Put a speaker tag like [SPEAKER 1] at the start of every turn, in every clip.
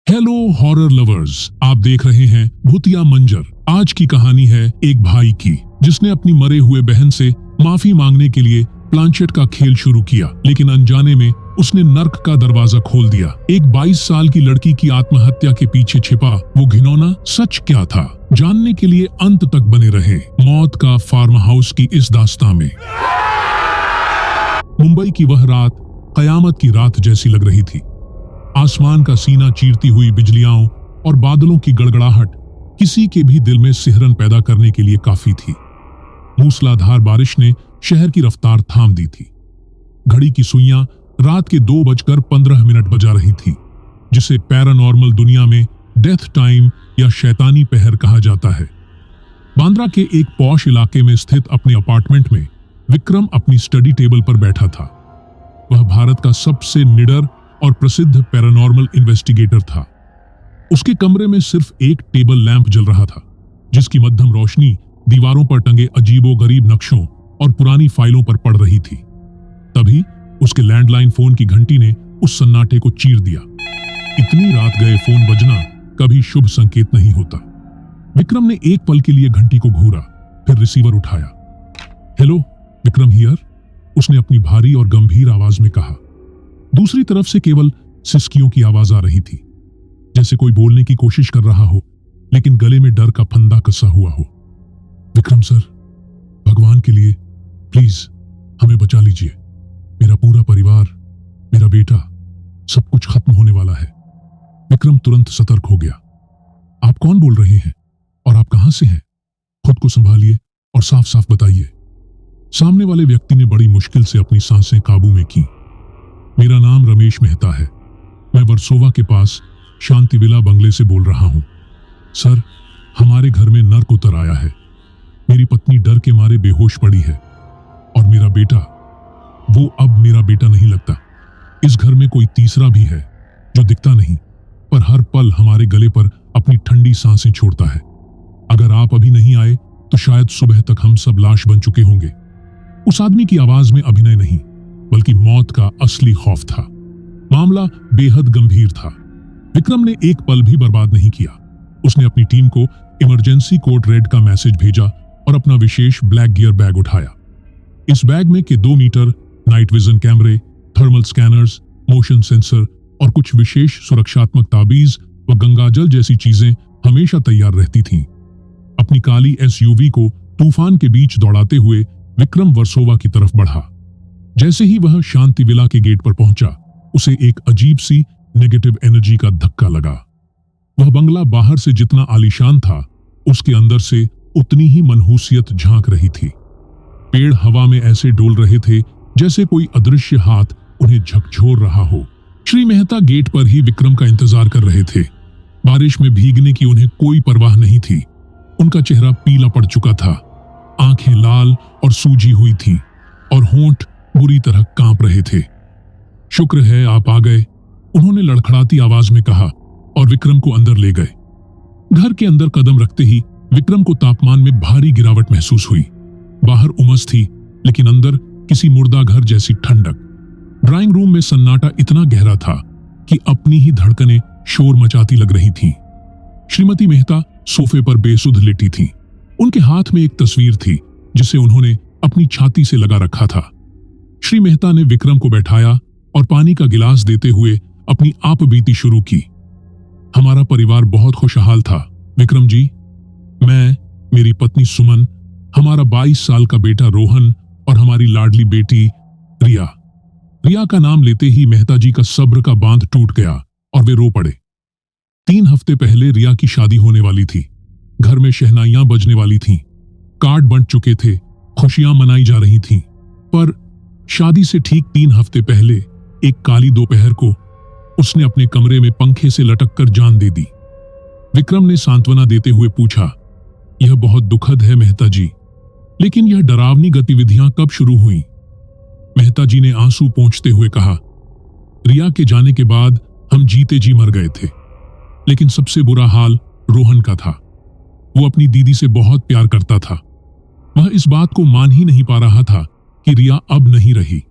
[SPEAKER 1] Hello horror lovers, आप देख रहे हैं भूतिया मंजर। आज की कहानी है एक भाई की जिसने अपनी मरे हुए बहन से माफी मांगने के लिए प्लांचेट का खेल शुरू किया, लेकिन अनजाने में उसने नर्क का दरवाजा खोल दिया। एक 22 साल की लड़की की आत्महत्या के पीछे छिपा वो घिनौना सच क्या था, जानने के लिए अंत तक बने रहे मौत का फार्म हाउस की इस दास्तां में। मुंबई की वह रात कयामत की रात जैसी लग रही थी। आसमान का सीना चीरती हुई बिजलियां और बादलों की गड़गड़ाहट किसी के भी दिल में सिहरन पैदा करने के लिए काफी थी। मूसलाधार बारिश ने शहर की रफ्तार थाम दी थी। घड़ी की सुइयां रात के 2:15 बजा रही थी, जिसे पैरानॉर्मल दुनिया में डेथ टाइम या शैतानी पहर कहा जाता है। बांद्रा के एक पॉश इलाके में स्थित अपने अपार्टमेंट में विक्रम अपनी स्टडी टेबल पर बैठा था। वह भारत का सबसे निडर और प्रसिद्ध पैरानॉर्मल इन्वेस्टिगेटर था। उसके कमरे में सिर्फ एक टेबल लैंप जल रहा था, जिसकी मध्यम रोशनी दीवारों पर टंगे अजीबोगरीब नक्शों और पुरानी फाइलों पर पड़ रही थी। तभी उसके लैंडलाइन फोन की घंटी ने उस सन्नाटे को चीर दिया। इतनी रात गए फोन बजना कभी शुभ संकेत नहीं होता। विक्रम ने एक पल के लिए घंटी को घूरा, फिर रिसीवर उठाया। हेलो, विक्रम हियर, उसने अपनी भारी और गंभीर आवाज में कहा। दूसरी तरफ से केवल सिसकियों की आवाज आ रही थी, जैसे कोई बोलने की कोशिश कर रहा हो लेकिन गले में डर का फंदा कसा हुआ हो। विक्रम सर, भगवान के लिए प्लीज हमें बचा लीजिए। मेरा पूरा परिवार, मेरा बेटा, सब कुछ खत्म होने वाला है। विक्रम तुरंत सतर्क हो गया। आप कौन बोल रहे हैं और आप कहां से हैं? खुद को संभालिए और साफ साफ बताइए। सामने वाले व्यक्ति ने बड़ी मुश्किल से अपनी सांसें काबू में की। मेरा नाम रमेश मेहता है। मैं वर्सोवा के पास शांति विला बंगले से बोल रहा हूं। सर, हमारे घर में नर्क उतर आया है। मेरी पत्नी डर के मारे बेहोश पड़ी है और मेरा बेटा, वो अब मेरा बेटा नहीं लगता। इस घर में कोई तीसरा भी है जो दिखता नहीं, पर हर पल हमारे गले पर अपनी ठंडी सांसें छोड़ता है। अगर आप अभी नहीं आए तो शायद सुबह तक हम सब लाश बन चुके होंगे। उस आदमी की आवाज में अभिनय नहीं, बल्कि मौत का असली खौफ था। मामला बेहद गंभीर था। विक्रम ने एक पल भी बर्बाद नहीं किया। उसने अपनी टीम को इमरजेंसी कोड रेड का मैसेज भेजा और अपना विशेष ब्लैक गियर बैग उठाया। इस बैग में के 2 मीटर, नाइट विजन कैमरे, थर्मल स्कैनर्स, मोशन सेंसर और कुछ विशेष सुरक्षात्मक ताबीज व गंगाजल जैसी चीजें हमेशा तैयार रहती थीं। अपनी काली एसयूवी को तूफान के बीच दौड़ाते हुए विक्रम वर्सोवा की तरफ बढ़ा। जैसे ही वह शांति विला के गेट पर पहुंचा, उसे एक अजीब सी नेगेटिव एनर्जी का धक्का लगा। वह बंगला बाहर से जितना आलीशान था, उसके अंदर से उतनी ही मनहूसियत झांक रही थी। पेड़ हवा में ऐसे डोल रहे थे जैसे कोई अदृश्य हाथ उन्हें झकझोर रहा हो। श्री मेहता गेट पर ही विक्रम का इंतजार कर रहे थे। बारिश में भीगने की उन्हें कोई परवाह नहीं थी। उनका चेहरा पीला पड़ चुका था, आंखें लाल और सूजी हुई थीं और होंठ बुरी तरह कांप रहे थे। शुक्र है आप आ गए, उन्होंने लड़खड़ाती आवाज में कहा और विक्रम को अंदर ले गए। घर के अंदर कदम रखते ही विक्रम को तापमान में भारी गिरावट महसूस हुई। बाहर उमस थी, लेकिन अंदर किसी मुर्दा घर जैसी ठंडक। ड्राइंग रूम में सन्नाटा इतना गहरा था कि अपनी ही धड़कनें शोर मचाती लग रही थीं। श्रीमती मेहता सोफे पर बेसुध लेटी थीं। उनके हाथ में एक तस्वीर थी जिसे उन्होंने अपनी छाती से लगा रखा था। श्री मेहता ने विक्रम को बैठाया और पानी का गिलास देते हुए अपनी आप बीती शुरू की। हमारा परिवार बहुत खुशहाल था विक्रम जी। मैं, मेरी पत्नी सुमन, हमारा 22 साल का बेटा रोहन और हमारी लाडली बेटी रिया। रिया का नाम लेते ही मेहता जी का सब्र का बांध टूट गया और वे रो पड़े। 3 हफ्ते पहले रिया की शादी होने वाली थी। घर में शहनाइयां बजने वाली थीं, कार्ड बंट चुके थे, खुशियां मनाई जा रही थीं। पर शादी से ठीक 3 हफ्ते पहले एक काली दोपहर को उसने अपने कमरे में पंखे से लटक कर जान दे दी। विक्रम ने सांत्वना देते हुए पूछा, यह बहुत दुखद है मेहता जी, लेकिन यह डरावनी गतिविधियां कब शुरू हुई? मेहता जी ने आंसू पोंछते हुए कहा, रिया के जाने के बाद हम जीते जी मर गए थे, लेकिन सबसे बुरा हाल रोहन का था। वो अपनी दीदी से बहुत प्यार करता था। वह इस बात को मान ही नहीं पा रहा था कि रिया अब नहीं रही।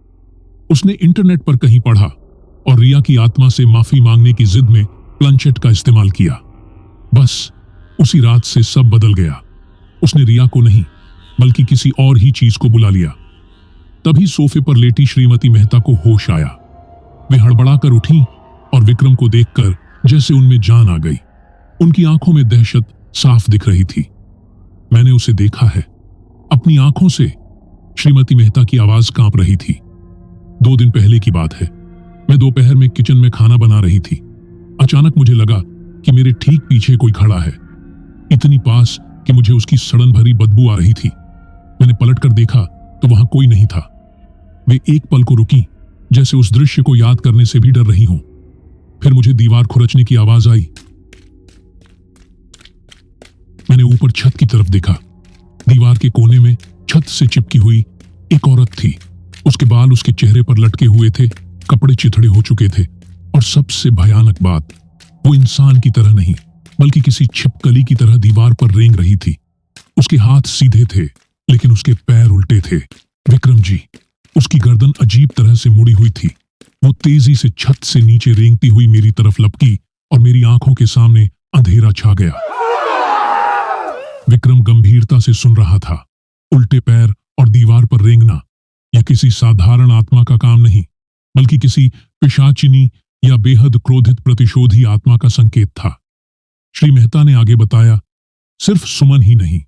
[SPEAKER 1] उसने इंटरनेट पर कहीं पढ़ा और रिया की आत्मा से माफी मांगने की जिद में प्लंचेट का इस्तेमाल किया। बस उसी रात से सब बदल गया। उसने रिया को नहीं बल्कि किसी और ही चीज को बुला लिया। तभी सोफे पर लेटी श्रीमती मेहता को होश आया। वे हड़बड़ाकर उठी और विक्रम को देखकर जैसे उनमें जान आ गई। उनकी आंखों में दहशत साफ दिख रही थी। मैंने उसे देखा है, अपनी आंखों से। श्रीमती मेहता की आवाज कांप रही थी। 2 दिन पहले की बात है। मैं दोपहर में किचन में खाना बना रही थी। अचानक मुझे लगा कि मेरे ठीक पीछे कोई खड़ा है, इतनी पास कि मुझे उसकी सड़न भरी बदबू आ रही थी। मैंने पलटकर देखा तो वहां कोई नहीं था। वे एक पल को रुकी, जैसे उस दृश्य को याद करने से भी डर रही हों। फिर मुझे दीवार खुरचने की आवाज आई। मैंने ऊपर छत की तरफ देखा। दीवार के कोने में छत से चिपकी हुई एक औरत थी। उसके बाल उसके चेहरे पर लटके हुए थे, कपड़े चिथड़े हो चुके थे, और सबसे भयानक बात, वो इंसान की तरह नहीं बल्कि किसी छिपकली की तरह दीवार पर रेंग रही थी। उसके हाथ सीधे थे लेकिन उसके पैर उल्टे थे। विक्रम जी, उसकी गर्दन अजीब तरह से मुड़ी हुई थी। वो तेजी से छत से नीचे रेंगती हुई मेरी तरफ लपकी और मेरी आंखों के सामने अंधेरा छा गया। विक्रम गंभीरता से सुन रहा था। उल्टे पैर और दीवार पर रेंगना, यह किसी साधारण आत्मा का काम नहीं बल्कि किसी पिशाचिनी या बेहद क्रोधित प्रतिशोधी आत्मा का संकेत था। श्री मेहता ने आगे बताया, सिर्फ सुमन ही नहीं,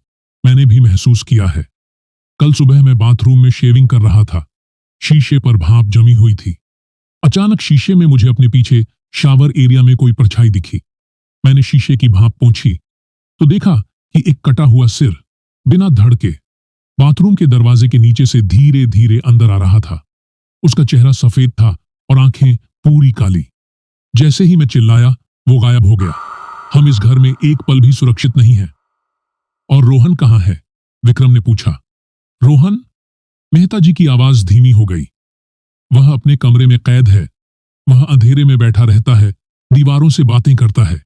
[SPEAKER 1] मैंने भी महसूस किया है। कल सुबह मैं बाथरूम में शेविंग कर रहा था। शीशे पर भाप जमी हुई थी। अचानक शीशे में मुझे अपने पीछे शावर एरिया में कोई परछाई दिखी। मैंने शीशे की भाप पोंछी तो देखा कि एक कटा हुआ सिर बिना धड़ के बाथरूम के दरवाजे के नीचे से धीरे धीरे अंदर आ रहा था। उसका चेहरा सफेद था और आंखें पूरी काली। जैसे ही मैं चिल्लाया, वो गायब हो गया। हम इस घर में एक पल भी सुरक्षित नहीं है। और रोहन कहाँ है? विक्रम ने पूछा। रोहन? मेहता जी की आवाज धीमी हो गई। वह अपने कमरे में कैद है। वह अंधेरे में बैठा रहता है, दीवारों से बातें करता है।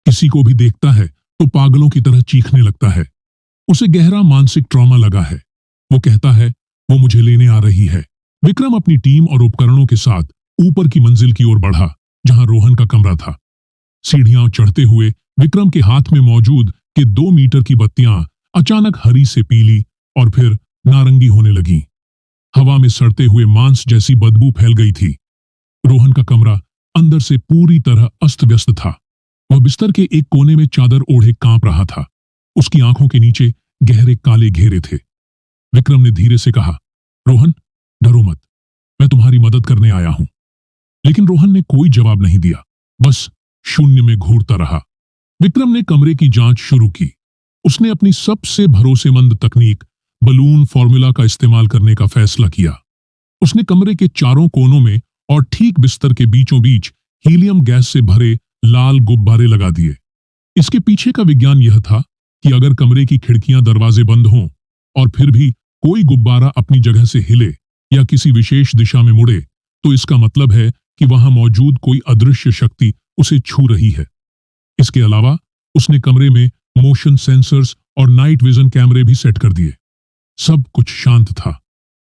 [SPEAKER 1] किसी को भी देखता है तो पागलों की तरह चीखने लगता है। उसे गहरा मानसिक ट्रॉमा लगा है। वो कहता है वो मुझे लेने आ रही है। विक्रम अपनी टीम और उपकरणों के साथ ऊपर की मंजिल की ओर बढ़ा, जहां रोहन का कमरा था। सीढ़ियां चढ़ते हुए विक्रम के हाथ में मौजूद के 2 मीटर की बत्तियां अचानक हरी से पीली और फिर नारंगी होने लगीं। हवा में सड़ते हुए मांस जैसी बदबू फैल गई थी। रोहन का कमरा अंदर से पूरी तरह अस्त व्यस्त था। वह बिस्तर के एक कोने में चादर ओढ़े कांप रहा था। उसकी आंखों के नीचे गहरे काले घेरे थे। विक्रम ने धीरे से कहा, रोहन, डरो मत, मैं तुम्हारी मदद करने आया हूं। लेकिन रोहन ने कोई जवाब नहीं दिया, बस शून्य में घूरता रहा। विक्रम ने कमरे की जांच शुरू की। उसने अपनी सबसे भरोसेमंद तकनीक बलून फॉर्मूला का इस्तेमाल करने का फैसला किया। उसने कमरे के चारों कोनों में और ठीक बिस्तर के बीचों बीच हीलियम गैस से भरे लाल गुब्बारे लगा दिए। इसके पीछे का विज्ञान यह था कि अगर कमरे की खिड़कियां दरवाजे बंद हों और फिर भी कोई गुब्बारा अपनी जगह से हिले या किसी विशेष दिशा में मुड़े, तो इसका मतलब है कि वहां मौजूद कोई अदृश्य शक्ति उसे छू रही है। इसके अलावा उसने कमरे में मोशन सेंसर्स और नाइट विजन कैमरे भी सेट कर दिए। सब कुछ शांत था।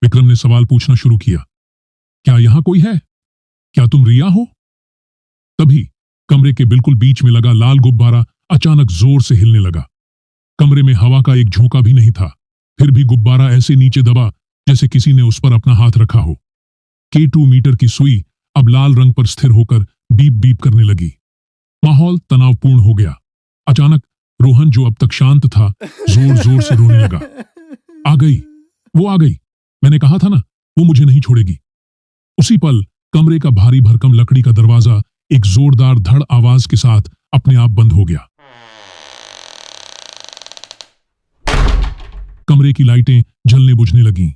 [SPEAKER 1] विक्रम ने सवाल पूछना शुरू किया, क्या यहां कोई है? क्या तुम रिया हो? तभी कमरे के बिल्कुल बीच में लगा लाल गुब्बारा अचानक जोर से हिलने लगा। कमरे में हवा का एक झोंका भी नहीं था, फिर भी गुब्बारा ऐसे नीचे दबा जैसे किसी ने उस पर अपना हाथ रखा हो। K2 मीटर की सुई अब लाल रंग पर स्थिर होकर बीप बीप करने लगी। माहौल तनावपूर्ण हो गया। अचानक रोहन, जो अब तक शांत था, जोर जोर से रोने लगा। आ गई, वो आ गई। मैंने कहा था ना, वो मुझे नहीं छोड़ेगी। उसी पल कमरे का भारी भरकम लकड़ी का दरवाजा एक जोरदार धड़ आवाज के साथ अपने आप बंद हो गया। कमरे की लाइटें जलने बुझने लगीं।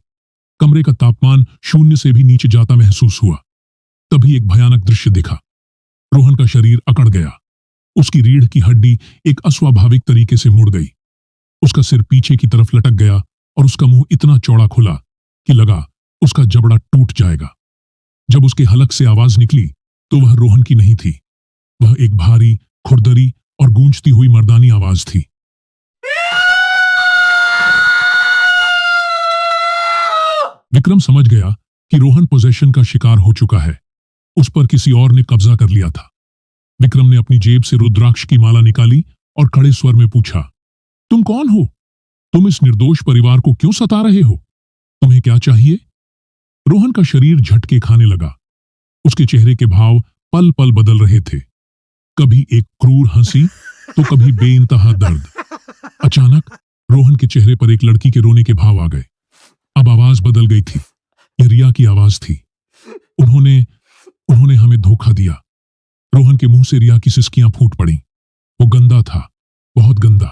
[SPEAKER 1] कमरे का तापमान शून्य से भी नीचे जाता महसूस हुआ। तभी एक भयानक दृश्य दिखा। रोहन का शरीर अकड़ गया। उसकी रीढ़ की हड्डी एक अस्वाभाविक तरीके से मुड़ गई। उसका सिर पीछे की तरफ लटक गया और उसका मुंह इतना चौड़ा खुला कि लगा उसका जबड़ा टूट जाएगा। जब उसके हलक से आवाज निकली तो वह रोहन की नहीं थी। वह एक भारी, खुरदरी और गूंजती हुई मर्दानी आवाज थी। विक्रम समझ गया कि रोहन पोजेशन का शिकार हो चुका है। उस पर किसी और ने कब्जा कर लिया था। विक्रम ने अपनी जेब से रुद्राक्ष की माला निकाली और कड़े स्वर में पूछा, तुम कौन हो? तुम इस निर्दोष परिवार को क्यों सता रहे हो? तुम्हें क्या चाहिए? रोहन का शरीर झटके खाने लगा। उसके चेहरे के भाव पल पल बदल रहे थे, कभी एक क्रूर हंसी तो कभी बेइंतहा दर्द। अचानक रोहन के चेहरे पर एक लड़की के रोने के भाव आ गए। अब आवाज बदल गई थी। यह रिया की आवाज थी। उन्होंने हमें धोखा दिया। रोहन के मुंह से रिया की सिसकियां फूट पड़ी। वो गंदा था, बहुत गंदा।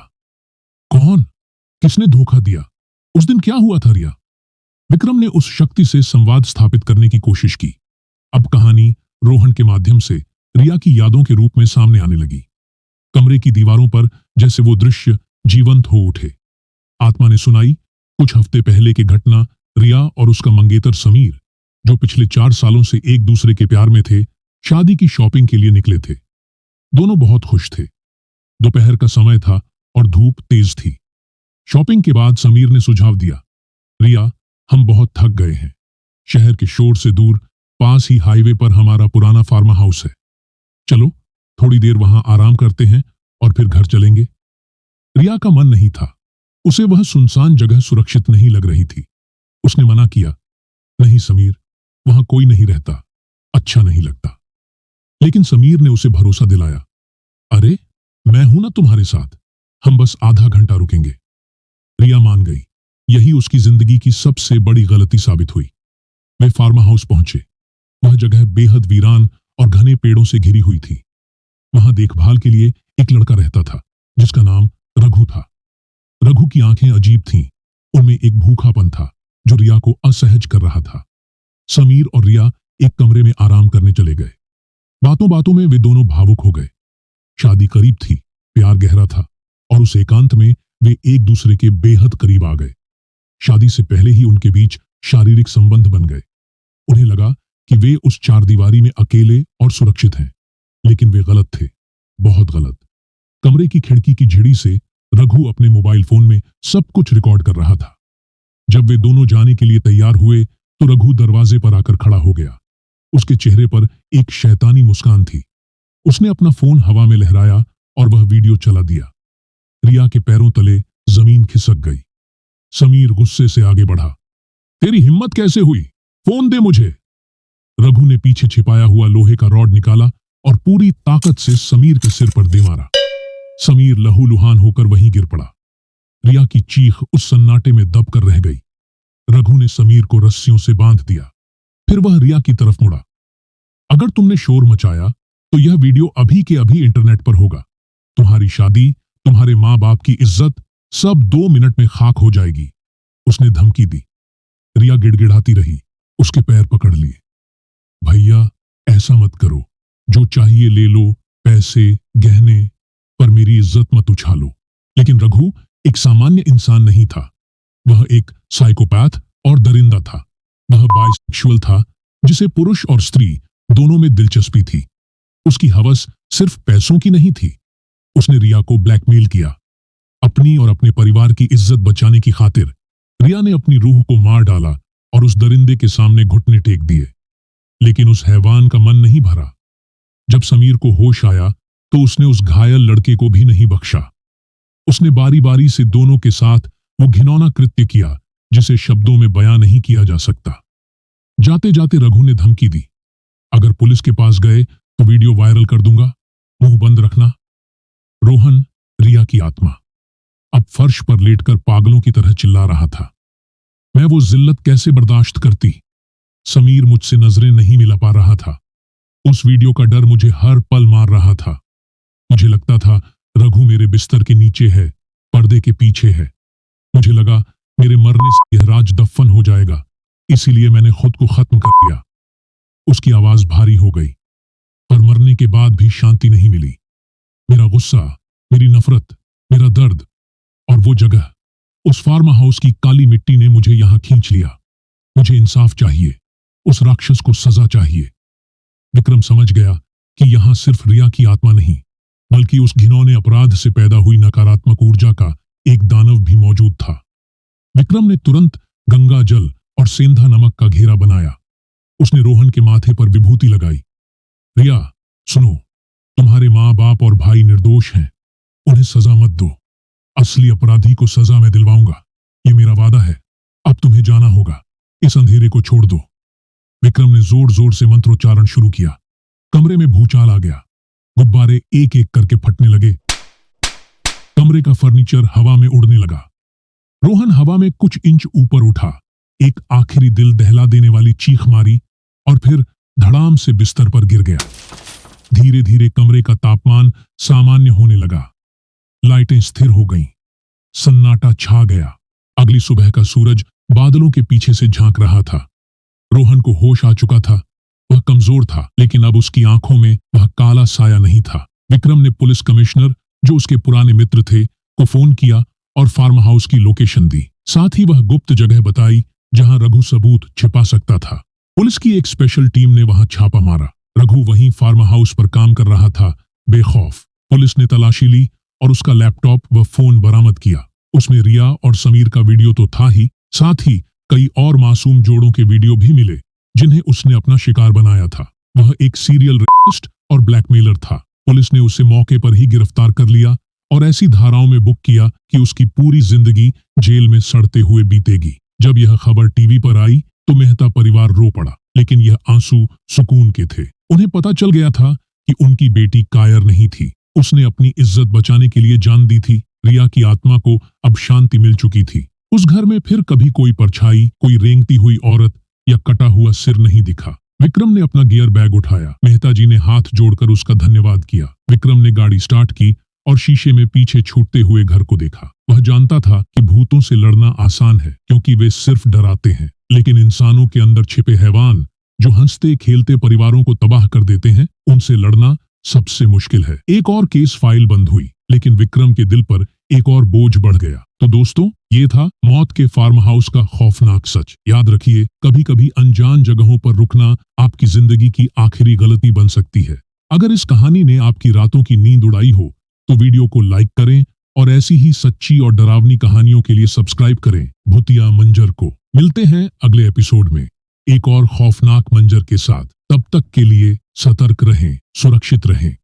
[SPEAKER 1] कौन? किसने धोखा दिया? उस दिन क्या हुआ था रिया? विक्रम ने उस शक्ति से संवाद स्थापित करने की कोशिश की। अब कहानी रोहन के माध्यम से रिया की यादों के रूप में सामने आने लगी। कमरे की दीवारों पर जैसे वो दृश्य जीवंत हो उठे। आत्मा ने सुनाई कुछ हफ्ते पहले की घटना। रिया और उसका मंगेतर समीर, जो पिछले 4 सालों से एक दूसरे के प्यार में थे, शादी की शॉपिंग के लिए निकले थे। दोनों बहुत खुश थे। दोपहर का समय था और धूप तेज थी। शॉपिंग के बाद समीर ने सुझाव दिया, रिया, हम बहुत थक गए हैं। शहर के शोर से दूर पास ही हाईवे पर हमारा पुराना फार्म हाउस है। चलो थोड़ी देर वहां आराम करते हैं और फिर घर चलेंगे। रिया का मन नहीं था। उसे वह सुनसान जगह सुरक्षित नहीं लग रही थी। उसने मना किया, नहीं समीर, वहां कोई नहीं रहता, अच्छा नहीं लगता। लेकिन समीर ने उसे भरोसा दिलाया, अरे मैं हूं ना तुम्हारे साथ, हम बस आधा घंटा रुकेंगे। रिया मान गई। यही उसकी जिंदगी की सबसे बड़ी गलती साबित हुई। वे फार्म हाउस पहुंचे। वह जगह बेहद वीरान और घने पेड़ों से घिरी हुई थी। वहां देखभाल के लिए एक लड़का रहता था, जिसका नाम रघु था। रघु की आंखें अजीब थीं। उनमें एक भूखापन था जो रिया को असहज कर रहा था। समीर और रिया एक कमरे में आराम करने चले गए। बातों बातों में वे दोनों भावुक हो गए। शादी करीब थी, प्यार गहरा था और उस एकांत में वे एक दूसरे के बेहद करीब आ गए। शादी से पहले ही उनके बीच शारीरिक संबंध बन गए। उन्हें लगा कि वे उस चारदीवारी में अकेले और सुरक्षित हैं, लेकिन वे गलत थे, बहुत गलत। कमरे की खिड़की की झिड़ी से रघु अपने मोबाइल फोन में सब कुछ रिकॉर्ड कर रहा था। जब वे दोनों जाने के लिए तैयार हुए तो रघु दरवाजे पर आकर खड़ा हो गया। उसके चेहरे पर एक शैतानी मुस्कान थी। उसने अपना फोन हवा में लहराया और वह वीडियो चला दिया। रिया के पैरों तले जमीन खिसक गई। समीर गुस्से से आगे बढ़ा, तेरी हिम्मत कैसे हुई? फोन दे मुझे। रघु ने पीछे छिपाया हुआ लोहे का रॉड निकाला और पूरी ताकत से समीर के सिर पर दे मारा। समीर लहूलुहान होकर वहीं गिर पड़ा। रिया की चीख उस सन्नाटे में दब कर रह गई। रघु ने समीर को रस्सियों से बांध दिया। फिर वह रिया की तरफ मुड़ा। अगर तुमने शोर मचाया तो यह वीडियो अभी के अभी इंटरनेट पर होगा। तुम्हारी शादी, तुम्हारे माँ बाप की इज्जत सब 2 मिनट में खाक हो जाएगी। उसने धमकी दी। रिया गिड़गिड़ाती रही। उसके पैर पकड़ लिए। भैया ऐसा मत करो, जो चाहिए ले लो, पैसे, गहने, पर मेरी इज्जत मत उछालो। लेकिन रघु एक सामान्य इंसान नहीं था। वह एक साइकोपैथ और दरिंदा था। वह बाइसेक्सुअल था, जिसे पुरुष और स्त्री दोनों में दिलचस्पी थी। उसकी हवस सिर्फ पैसों की नहीं थी। उसने रिया को ब्लैकमेल किया। अपनी और अपने परिवार की इज्जत बचाने की खातिर रिया ने अपनी रूह को मार डाला और उस दरिंदे के सामने घुटने टेक दिए। लेकिन उस हैवान का मन नहीं भरा। जब समीर को होश आया तो उसने उस घायल लड़के को भी नहीं बख्शा। उसने बारी बारी से दोनों के साथ वो घिनौना कृत्य किया जिसे शब्दों में बयां नहीं किया जा सकता। जाते जाते रघु ने धमकी दी, अगर पुलिस के पास गए तो वीडियो वायरल कर दूंगा, मुंह बंद रखना। रोहन, रिया की आत्मा, अब फर्श पर लेटकर पागलों की तरह चिल्ला रहा था। मैं वो जिल्लत कैसे बर्दाश्त करती? समीर मुझसे नजरें नहीं मिला पा रहा था। उस वीडियो का डर मुझे हर पल मार रहा था। मुझे लगता था रघु मेरे बिस्तर के नीचे है, पर्दे के पीछे है। मुझे लगा मेरे मरने से यह राज दफन हो जाएगा, इसीलिए मैंने खुद को खत्म कर दिया। उसकी आवाज भारी हो गई, पर मरने के बाद भी शांति नहीं मिली। मेरा गुस्सा, मेरी नफरत, मेरा दर्द और वो जगह, उस फार्म हाउस की काली मिट्टी ने मुझे यहां खींच लिया। मुझे इंसाफ चाहिए, उस राक्षस को सजा चाहिए। विक्रम समझ गया कि यहां सिर्फ रिया की आत्मा नहीं, बल्कि उस घिनौने अपराध से पैदा हुई नकारात्मक ऊर्जा का एक दानव भी मौजूद था। विक्रम ने तुरंत गंगा जल और सेंधा नमक का घेरा बनाया। उसने रोहन के माथे पर विभूति लगाई। रिया सुनो, तुम्हारे माँ बाप और भाई निर्दोष हैं, उन्हें सजा मत दो। असली अपराधी को सजा मैं दिलवाऊंगा, ये मेरा वादा है। अब तुम्हें जाना होगा, इस अंधेरे को छोड़ दो। विक्रम ने जोर जोर से मंत्रोच्चारण शुरू किया। कमरे में भूचाल आ गया, गुब्बारे एक एक करके फटने लगे, कमरे का फर्नीचर हवा में उड़ने लगा। रोहन हवा में कुछ इंच ऊपर उठा, एक आखिरी दिल दहला देने वाली चीख मारी और फिर धड़ाम से बिस्तर पर गिर गया। धीरे धीरे कमरे का तापमान सामान्य होने लगा, लाइटें स्थिर हो गईं, सन्नाटा छा गया। अगली सुबह का सूरज बादलों के पीछे से झांक रहा था। रोहन को होश आ चुका था। वह कमजोर था, लेकिन अब उसकी आंखों में वह काला साया नहीं था। विक्रम ने पुलिस कमिश्नर, जो उसके पुराने मित्र थे, को फोन किया और फार्म हाउस की लोकेशन दी। साथ ही वह गुप्त जगह बताई जहां रघु सबूत छिपा सकता था। पुलिस की एक स्पेशल टीम ने वहां छापा मारा। रघु वहीं फार्म हाउस पर काम कर रहा था, बेखौफ। पुलिस ने तलाशी ली और उसका लैपटॉप व फोन बरामद किया। उसमें रिया और समीर का वीडियो तो था ही, साथ ही कई और मासूम जोड़ों के वीडियो भी मिले जिन्हें उसने अपना शिकार बनाया था। वह एक सीरियल रेपिस्ट और ब्लैकमेलर था। पुलिस ने उसे मौके पर ही गिरफ्तार कर लिया और ऐसी धाराओं में बुक किया कि उसकी पूरी जिंदगी जेल में सड़ते हुए बीतेगी। जब यह खबर टीवी पर आई तो मेहता परिवार रो पड़ा, लेकिन यह आंसू सुकून के थे। उन्हें पता चल गया था कि उनकी बेटी कायर नहीं थी, उसने अपनी इज्जत बचाने के लिए जान दी थी। रिया की आत्मा को अब शांति मिल चुकी थी। उस घर में फिर कभी कोई परछाई, कोई रेंगती हुई औरत या कटा हुआ सिर नहीं दिखा। विक्रम ने अपना गियर बैग उठाया। मेहता जी ने हाथ जोड़कर उसका धन्यवाद किया। विक्रम ने गाड़ी स्टार्ट की और शीशे में पीछे छूटते हुए घर को देखा। वह जानता था कि भूतों से लड़ना आसान है, क्योंकि वे सिर्फ डराते हैं, लेकिन इंसानों के अंदर छिपे हैवान जो हंसते खेलते परिवारों को तबाह कर देते हैं, उनसे लड़ना सबसे मुश्किल है। एक और केस फाइल बंद हुई, लेकिन विक्रम के दिल पर एक और बोझ बढ़ गया। तो दोस्तों, ये था मौत के फार्म हाउस का खौफनाक सच। याद रखिए, कभी कभी अनजान जगहों पर रुकना आपकी जिंदगी की आखिरी गलती बन सकती है। अगर इस कहानी ने आपकी रातों की नींद उड़ाई हो तो वीडियो को लाइक करें और ऐसी ही सच्ची और डरावनी कहानियों के लिए सब्सक्राइब करें भूतिया मंजर को। मिलते हैं अगले एपिसोड में एक और खौफनाक मंजर के साथ। तब तक के लिए सतर्क रहें, सुरक्षित रहें।